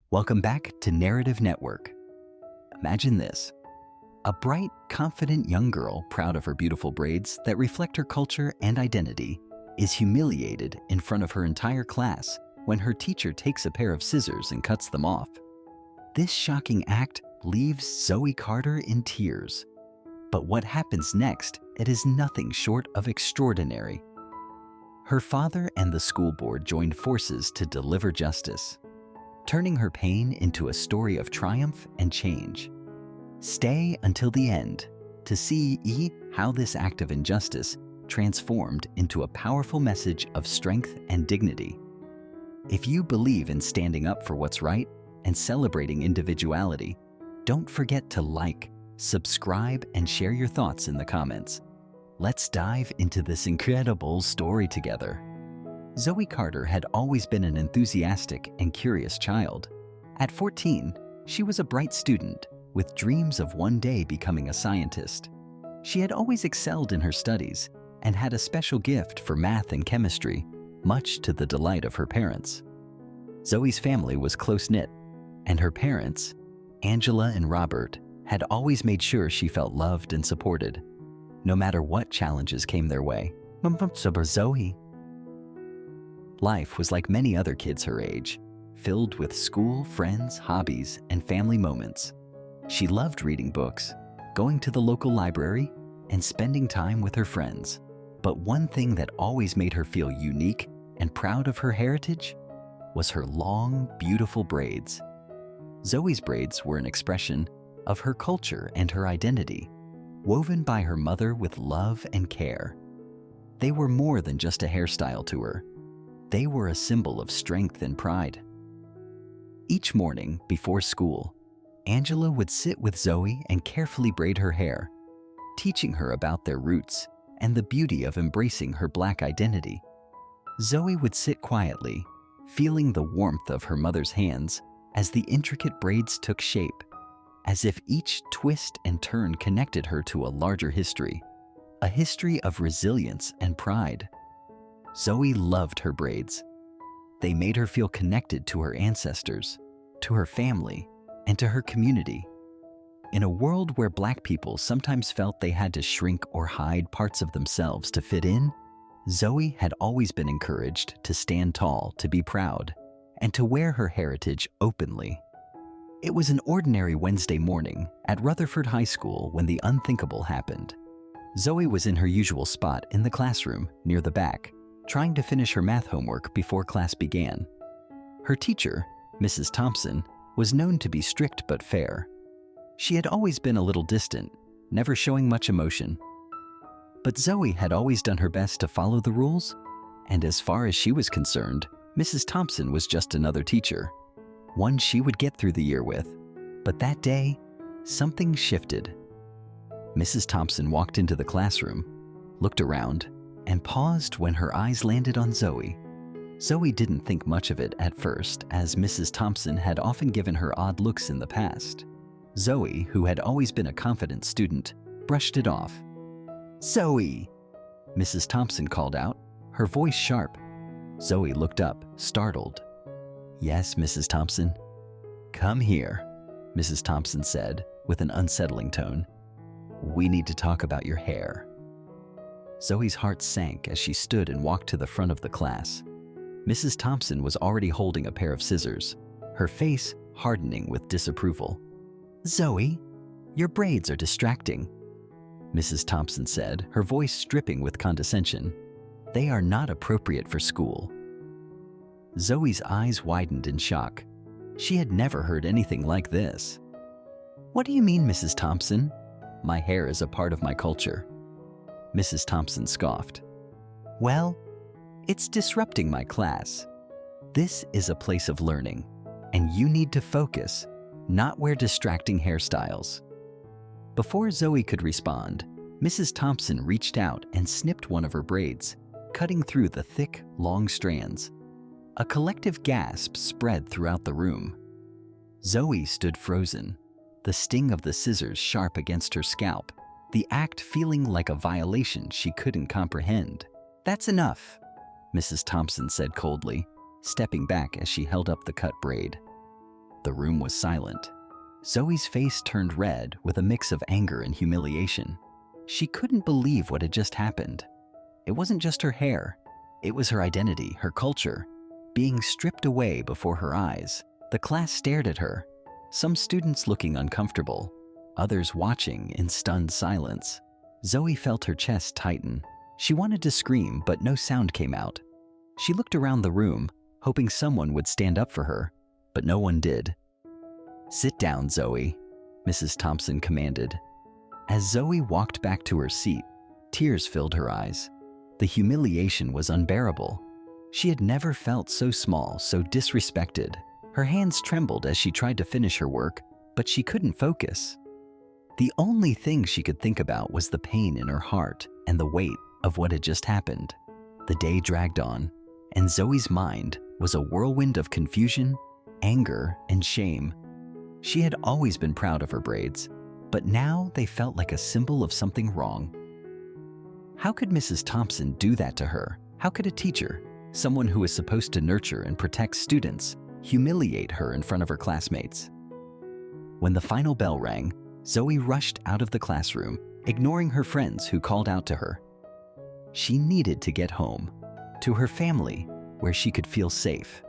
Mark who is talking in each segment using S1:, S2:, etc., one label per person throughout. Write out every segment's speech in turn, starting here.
S1: Welcome back to Narrative Network. Imagine this. A bright, confident young girl, proud of her beautiful braids that reflect her culture and identity, is humiliated in front of her entire class when her teacher takes a pair of scissors and cuts them off. This shocking act leaves Zoe Carter in tears. But what happens next, it is nothing short of extraordinary. Her father and the school board joined forces to deliver justice, turning her pain into a story of triumph and change. Stay until the end to see how this act of injustice transformed into a powerful message of strength and dignity. If you believe in standing up for what's right and celebrating individuality, don't forget to like, subscribe, and share your thoughts in the comments. Let's dive into this incredible story together. Zoe Carter had always been an enthusiastic and curious child. At 14, she was a bright student with dreams of one day becoming a scientist. She had always excelled in her studies and had a special gift for math and chemistry, much to the delight of her parents. Zoe's family was close-knit, and her parents, Angela and Robert, had always made sure she felt loved and supported, no matter what challenges came their way. Zoe. Life was like many other kids her age, filled with school, friends, hobbies, and family moments. She loved reading books, going to the local library, and spending time with her friends. But one thing that always made her feel unique and proud of her heritage was her long, beautiful braids. Zoe's braids were an expression of her culture and her identity, woven by her mother with love and care. They were more than just a hairstyle to her. They were a symbol of strength and pride. Each morning before school, Angela would sit with Zoe and carefully braid her hair, teaching her about their roots and the beauty of embracing her Black identity. Zoe would sit quietly, feeling the warmth of her mother's hands as the intricate braids took shape, as if each twist and turn connected her to a larger history, a history of resilience and pride. Zoe loved her braids. They made her feel connected to her ancestors, to her family, and to her community. In a world where Black people sometimes felt they had to shrink or hide parts of themselves to fit in, Zoe had always been encouraged to stand tall, to be proud, and to wear her heritage openly. It was an ordinary Wednesday morning at Rutherford High School when the unthinkable happened. Zoe was in her usual spot in the classroom near the back, trying to finish her math homework before class began. Her teacher, Mrs. Thompson, was known to be strict but fair. She had always been a little distant, never showing much emotion. But Zoe had always done her best to follow the rules, and as far as she was concerned, Mrs. Thompson was just another teacher, one she would get through the year with. But that day, something shifted. Mrs. Thompson walked into the classroom, looked around, and paused when her eyes landed on Zoe. Zoe didn't think much of it at first, as Mrs. Thompson had often given her odd looks in the past. Zoe, who had always been a confident student, brushed it off. "Zoe!" Mrs. Thompson called out, her voice sharp. Zoe looked up, startled. "Yes, Mrs. Thompson." "Come here," Mrs. Thompson said with an unsettling tone. "We need to talk about your hair." Zoe's heart sank as she stood and walked to the front of the class. Mrs. Thompson was already holding a pair of scissors, her face hardening with disapproval. "Zoe, your braids are distracting," Mrs. Thompson said, her voice dripping with condescension. "They are not appropriate for school." Zoe's eyes widened in shock. She had never heard anything like this. "What do you mean, Mrs. Thompson? My hair is a part of my culture." Mrs. Thompson scoffed. "Well, it's disrupting my class. This is a place of learning, and you need to focus, not wear distracting hairstyles." Before Zoe could respond, Mrs. Thompson reached out and snipped one of her braids, cutting through the thick, long strands. A collective gasp spread throughout the room. Zoe stood frozen, the sting of the scissors sharp against her scalp, the act feeling like a violation she couldn't comprehend. "That's enough," Mrs. Thompson said coldly, stepping back as she held up the cut braid. The room was silent. Zoe's face turned red with a mix of anger and humiliation. She couldn't believe what had just happened. It wasn't just her hair. It was her identity, her culture, being stripped away before her eyes. The class stared at her, some students looking uncomfortable, others watching in stunned silence. Zoe felt her chest tighten. She wanted to scream, but no sound came out. She looked around the room, hoping someone would stand up for her, but no one did. "Sit down, Zoe," Mrs. Thompson commanded. As Zoe walked back to her seat, tears filled her eyes. The humiliation was unbearable. She had never felt so small, so disrespected. Her hands trembled as she tried to finish her work, but she couldn't focus. The only thing she could think about was the pain in her heart and the weight of what had just happened. The day dragged on, and Zoe's mind was a whirlwind of confusion, anger, and shame. She had always been proud of her braids, but now they felt like a symbol of something wrong. How could Mrs. Thompson do that to her? How could a teacher, someone who is supposed to nurture and protect students, humiliate her in front of her classmates? When the final bell rang, Zoe rushed out of the classroom, ignoring her friends who called out to her. She needed to get home, to her family, where she could feel safe.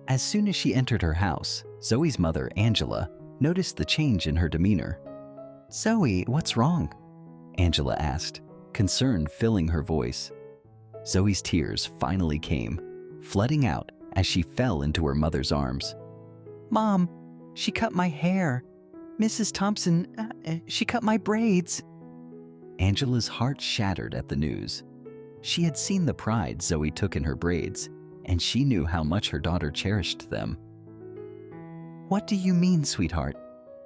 S1: As soon as she entered her house, Zoe's mother, Angela, noticed the change in her demeanor. "Zoe, what's wrong?" Angela asked, concern filling her voice. Zoe's tears finally came, flooding out as she fell into her mother's arms. "Mom, she cut my hair. Mrs. Thompson, she cut my braids." Angela's heart shattered at the news. She had seen the pride Zoe took in her braids, and she knew how much her daughter cherished them. "What do you mean, sweetheart?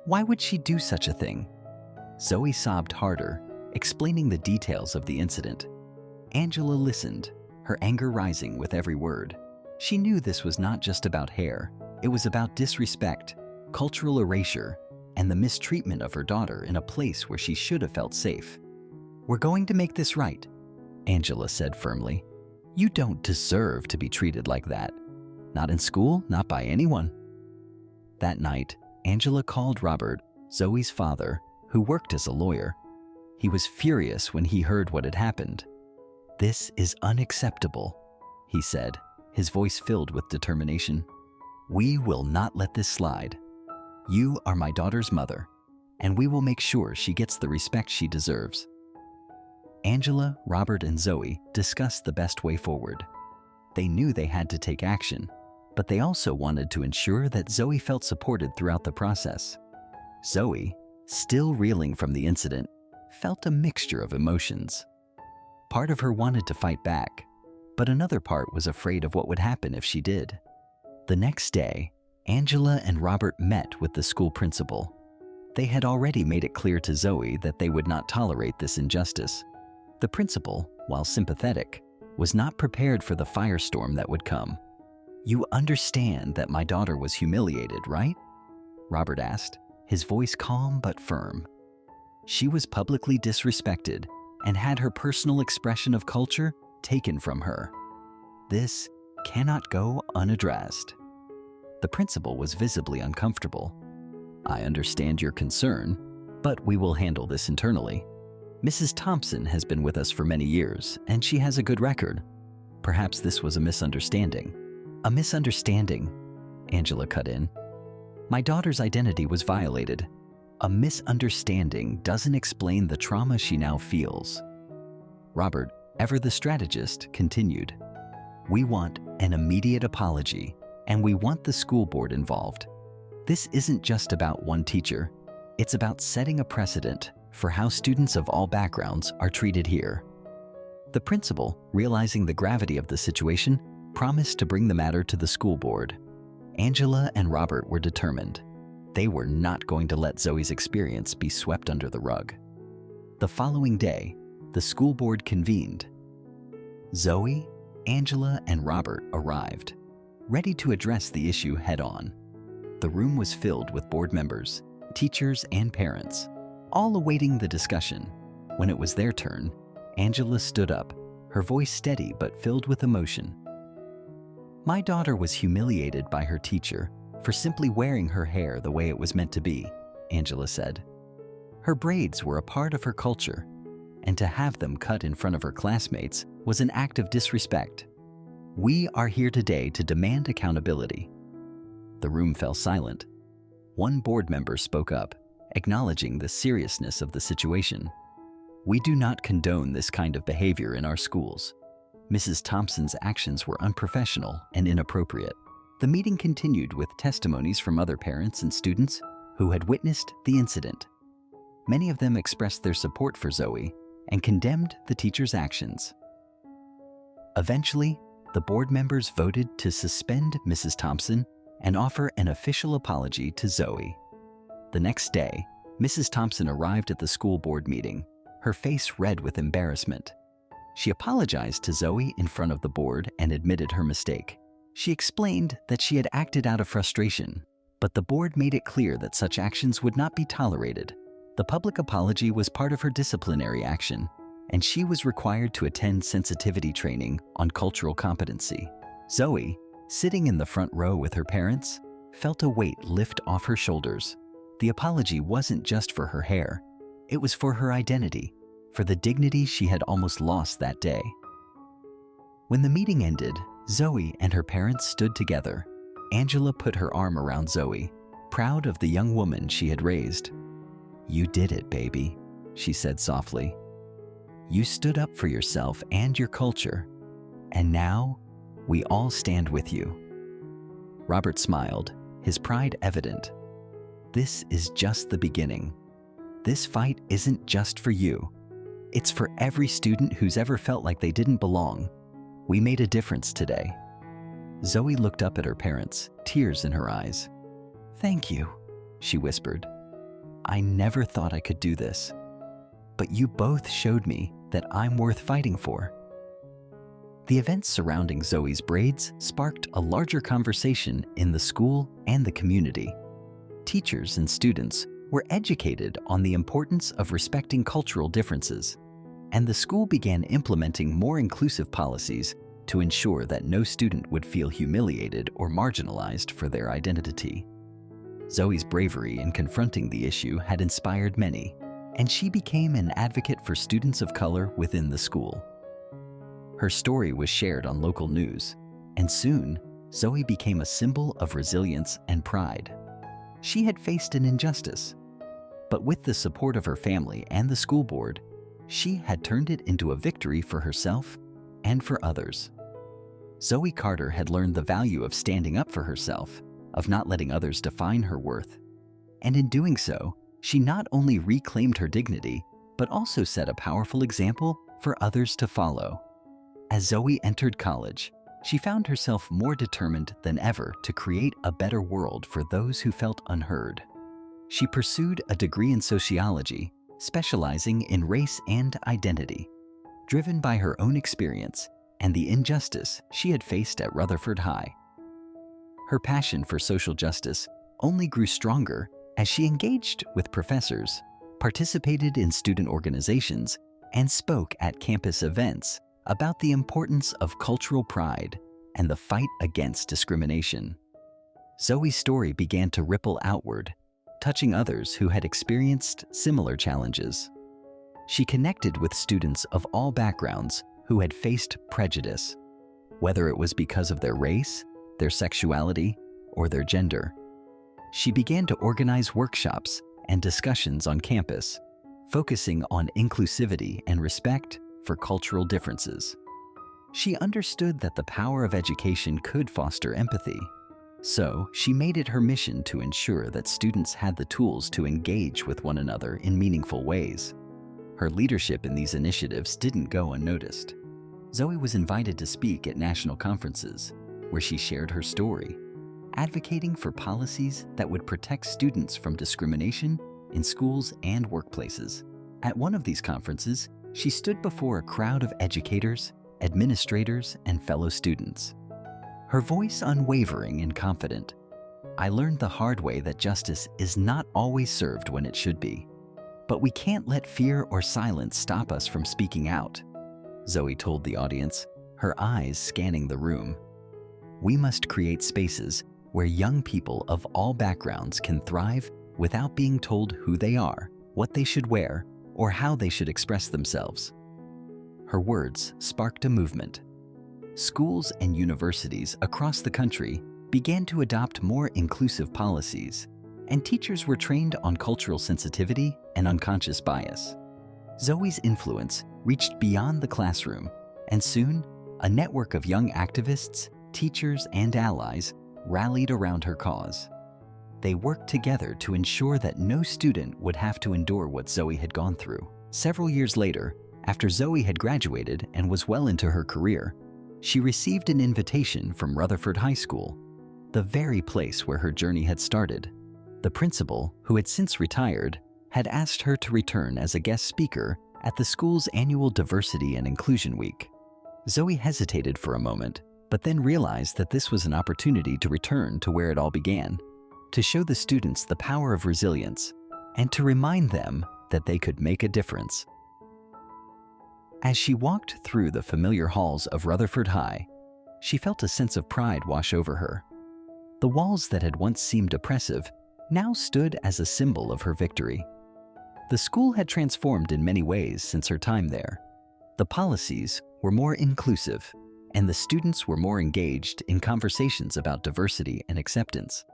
S1: Why would she do such a thing?" Zoe sobbed harder, explaining the details of the incident. Angela listened, her anger rising with every word. She knew this was not just about hair. It was about disrespect, cultural erasure, and the mistreatment of her daughter in a place where she should have felt safe. "We're going to make this right," Angela said firmly. "You don't deserve to be treated like that. Not in school, not by anyone." That night, Angela called Robert, Zoe's father, who worked as a lawyer. He was furious when he heard what had happened. "This is unacceptable," he said, his voice filled with determination. "We will not let this slide. You are my daughter's mother, and we will make sure she gets the respect she deserves." Angela, Robert, and Zoe discussed the best way forward. They knew they had to take action, but they also wanted to ensure that Zoe felt supported throughout the process. Zoe, still reeling from the incident, felt a mixture of emotions. Part of her wanted to fight back, but another part was afraid of what would happen if she did. The next day, Angela and Robert met with the school principal. They had already made it clear to Zoe that they would not tolerate this injustice. The principal, while sympathetic, was not prepared for the firestorm that would come. "You understand that my daughter was humiliated, right?" Robert asked, his voice calm but firm. "She was publicly disrespected and had her personal expression of culture taken from her. This cannot go unaddressed." The principal was visibly uncomfortable. "I understand your concern, but we will handle this internally. Mrs. Thompson has been with us for many years, and she has a good record. Perhaps this was a misunderstanding." "A misunderstanding," Angela cut in. "My daughter's identity was violated. A misunderstanding doesn't explain the trauma she now feels." Robert, ever the strategist, continued. "We want an immediate apology, and we want the school board involved. This isn't just about one teacher. It's about setting a precedent for how students of all backgrounds are treated here." The principal, realizing the gravity of the situation, promised to bring the matter to the school board. Angela and Robert were determined. They were not going to let Zoe's experience be swept under the rug. The following day, the school board convened. Zoe, Angela, and Robert arrived, ready to address the issue head-on. The room was filled with board members, teachers, and parents, all awaiting the discussion. When it was their turn, Angela stood up, her voice steady but filled with emotion. "My daughter was humiliated by her teacher for simply wearing her hair the way it was meant to be, Angela said. Her braids were a part of her culture, and to have them cut in front of her classmates was an act of disrespect. We are here today to demand accountability. The room fell silent. One board member spoke up, acknowledging the seriousness of the situation. We do not condone this kind of behavior in our schools. Mrs. Thompson's actions were unprofessional and inappropriate. The meeting continued with testimonies from other parents and students who had witnessed the incident. Many of them expressed their support for Zoe and condemned the teacher's actions. Eventually, the board members voted to suspend Mrs. Thompson and offer an official apology to Zoe. The next day, Mrs. Thompson arrived at the school board meeting, her face red with embarrassment. She apologized to Zoe in front of the board and admitted her mistake. She explained that she had acted out of frustration, but the board made it clear that such actions would not be tolerated. The public apology was part of her disciplinary action, and she was required to attend sensitivity training on cultural competency. Zoe, sitting in the front row with her parents, felt a weight lift off her shoulders. The apology wasn't just for her hair. It was for her identity, for the dignity she had almost lost that day. When the meeting ended, Zoe and her parents stood together. Angela put her arm around Zoe, proud of the young woman she had raised. "You did it, baby," she said softly. "You stood up for yourself and your culture, and now we all stand with you." Robert smiled, his pride evident. "This is just the beginning. This fight isn't just for you. It's for every student who's ever felt like they didn't belong. We made a difference today." Zoe looked up at her parents, tears in her eyes. "Thank you," she whispered. "I never thought I could do this. But you both showed me that I'm worth fighting for." The events surrounding Zoe's braids sparked a larger conversation in the school and the community. Teachers and students were educated on the importance of respecting cultural differences, and the school began implementing more inclusive policies to ensure that no student would feel humiliated or marginalized for their identity. Zoe's bravery in confronting the issue had inspired many, and she became an advocate for students of color within the school. Her story was shared on local news, and soon, Zoe became a symbol of resilience and pride. She had faced an injustice, but with the support of her family and the school board, she had turned it into a victory for herself and for others. Zoe Carter had learned the value of standing up for herself, of not letting others define her worth. And in doing so, she not only reclaimed her dignity, but also set a powerful example for others to follow. As Zoe entered college, she found herself more determined than ever to create a better world for those who felt unheard. She pursued a degree in sociology, specializing in race and identity, driven by her own experience and the injustice she had faced at Rutherford High. Her passion for social justice only grew stronger as she engaged with professors, participated in student organizations, and spoke at campus events about the importance of cultural pride and the fight against discrimination. Zoe's story began to ripple outward, touching others who had experienced similar challenges. She connected with students of all backgrounds who had faced prejudice, whether it was because of their race, their sexuality, or their gender. She began to organize workshops and discussions on campus, focusing on inclusivity and respect for cultural differences. She understood that the power of education could foster empathy, so she made it her mission to ensure that students had the tools to engage with one another in meaningful ways. Her leadership in these initiatives didn't go unnoticed. Zoe was invited to speak at national conferences, where she shared her story, advocating for policies that would protect students from discrimination in schools and workplaces. At one of these conferences, she stood before a crowd of educators, administrators, and fellow students. Her voice unwavering and confident. "I learned the hard way that justice is not always served when it should be. But we can't let fear or silence stop us from speaking out," Zoe told the audience, her eyes scanning the room. "We must create spaces where young people of all backgrounds can thrive without being told who they are, what they should wear, or how they should express themselves. Her words sparked a movement. Schools and universities across the country began to adopt more inclusive policies, and teachers were trained on cultural sensitivity and unconscious bias. Zoe's influence reached beyond the classroom, and soon, a network of young activists, teachers, and allies rallied around her cause. They worked together to ensure that no student would have to endure what Zoe had gone through. Several years later, after Zoe had graduated and was well into her career, she received an invitation from Rutherford High School, the very place where her journey had started. The principal, who had since retired, had asked her to return as a guest speaker at the school's annual Diversity and Inclusion Week. Zoe hesitated for a moment, but then realized that this was an opportunity to return to where it all began, to show the students the power of resilience, and to remind them that they could make a difference. As she walked through the familiar halls of Rutherford High, she felt a sense of pride wash over her. The walls that had once seemed oppressive now stood as a symbol of her victory. The school had transformed in many ways since her time there. The policies were more inclusive, and the students were more engaged in conversations about diversity and acceptance.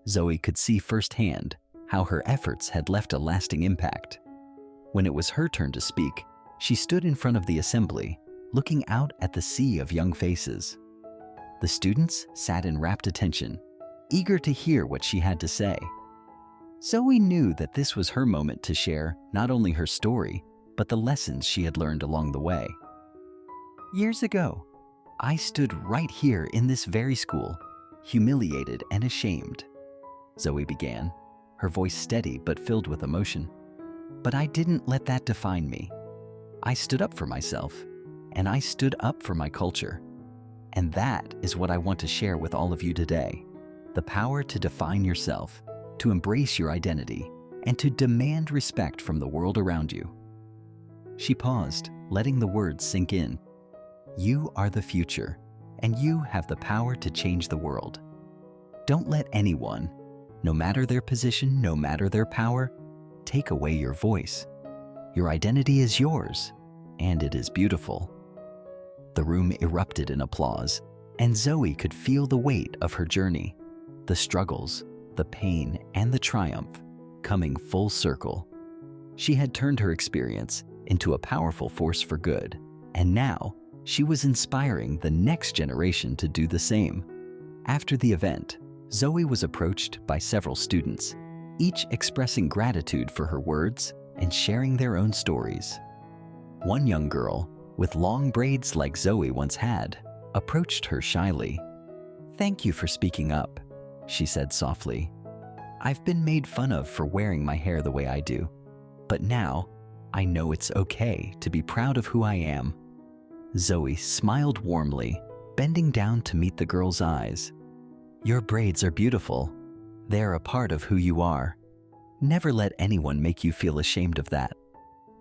S1: Zoe could see firsthand how her efforts had left a lasting impact. When it was her turn to speak, she stood in front of the assembly, looking out at the sea of young faces. The students sat in rapt attention, eager to hear what she had to say. Zoe knew that this was her moment to share not only her story, but the lessons she had learned along the way. Years ago, I stood right here in this very school, humiliated and ashamed. Zoe began, her voice steady but filled with emotion. But I didn't let that define me. I stood up for myself, and I stood up for my culture. And that is what I want to share with all of you today. The power to define yourself, to embrace your identity, and to demand respect from the world around you. She paused, letting the words sink in. You are the future, and you have the power to change the world. Don't let anyone, no matter their position, no matter their power, take away your voice. Your identity is yours, and it is beautiful. The room erupted in applause, and Zoe could feel the weight of her journey, the struggles, the pain, and the triumph coming full circle. She had turned her experience into a powerful force for good, and now she was inspiring the next generation to do the same. After the event, Zoe was approached by several students, each expressing gratitude for her words and sharing their own stories. One young girl, with long braids like Zoe once had, approached her shyly. "Thank you for speaking up," she said softly. "I've been made fun of for wearing my hair the way I do, but now I know it's okay to be proud of who I am." Zoe smiled warmly, bending down to meet the girl's eyes. "Your braids are beautiful. They're a part of who you are. Never let anyone make you feel ashamed of that."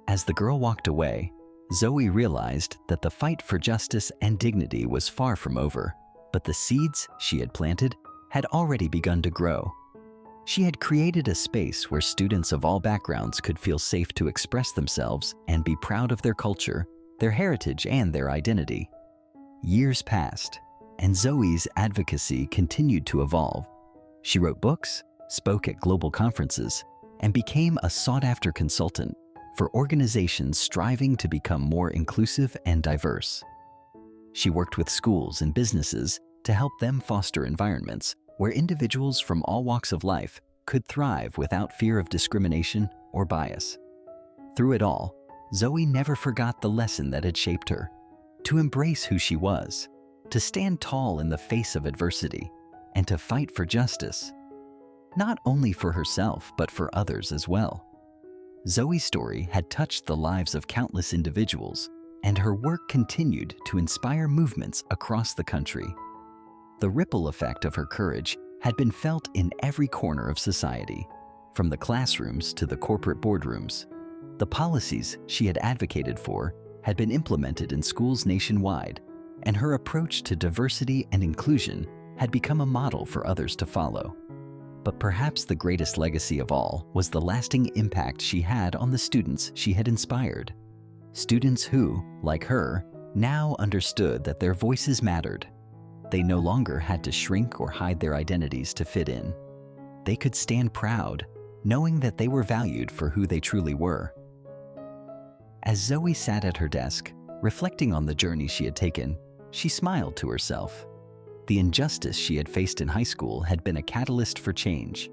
S1: As the girl walked away, Zoe realized that the fight for justice and dignity was far from over, but the seeds she had planted had already begun to grow. She had created a space where students of all backgrounds could feel safe to express themselves and be proud of their culture, their heritage, and their identity. Years passed, and Zoe's advocacy continued to evolve. She wrote books, spoke at global conferences, and became a sought-after consultant for organizations striving to become more inclusive and diverse. She worked with schools and businesses to help them foster environments where individuals from all walks of life could thrive without fear of discrimination or bias. Through it all, Zoe never forgot the lesson that had shaped her: to embrace who she was, to stand tall in the face of adversity, and to fight for justice, not only for herself but for others as well. Zoe's story had touched the lives of countless individuals, and her work continued to inspire movements across the country. The ripple effect of her courage had been felt in every corner of society, from the classrooms to the corporate boardrooms. The policies she had advocated for had been implemented in schools nationwide, and her approach to diversity and inclusion had become a model for others to follow. But perhaps the greatest legacy of all was the lasting impact she had on the students she had inspired. Students who, like her, now understood that their voices mattered. They no longer had to shrink or hide their identities to fit in. They could stand proud, knowing that they were valued for who they truly were. As Zoe sat at her desk, reflecting on the journey she had taken, she smiled to herself. The injustice she had faced in high school had been a catalyst for change,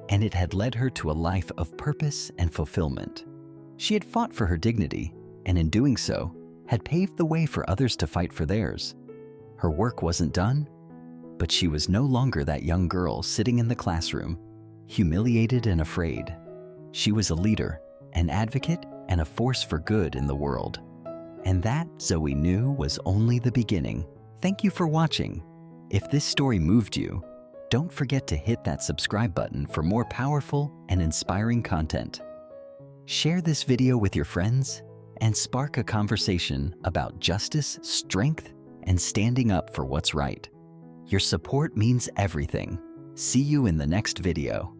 S1: and it had led her to a life of purpose and fulfillment. She had fought for her dignity, and in doing so, had paved the way for others to fight for theirs. Her work wasn't done, but she was no longer that young girl sitting in the classroom, humiliated and afraid. She was a leader, an advocate, and a force for good in the world. And that, Zoe knew, was only the beginning. Thank you for watching. If this story moved you, don't forget to hit that subscribe button for more powerful and inspiring content. Share this video with your friends and spark a conversation about justice, strength, and standing up for what's right. Your support means everything. See you in the next video.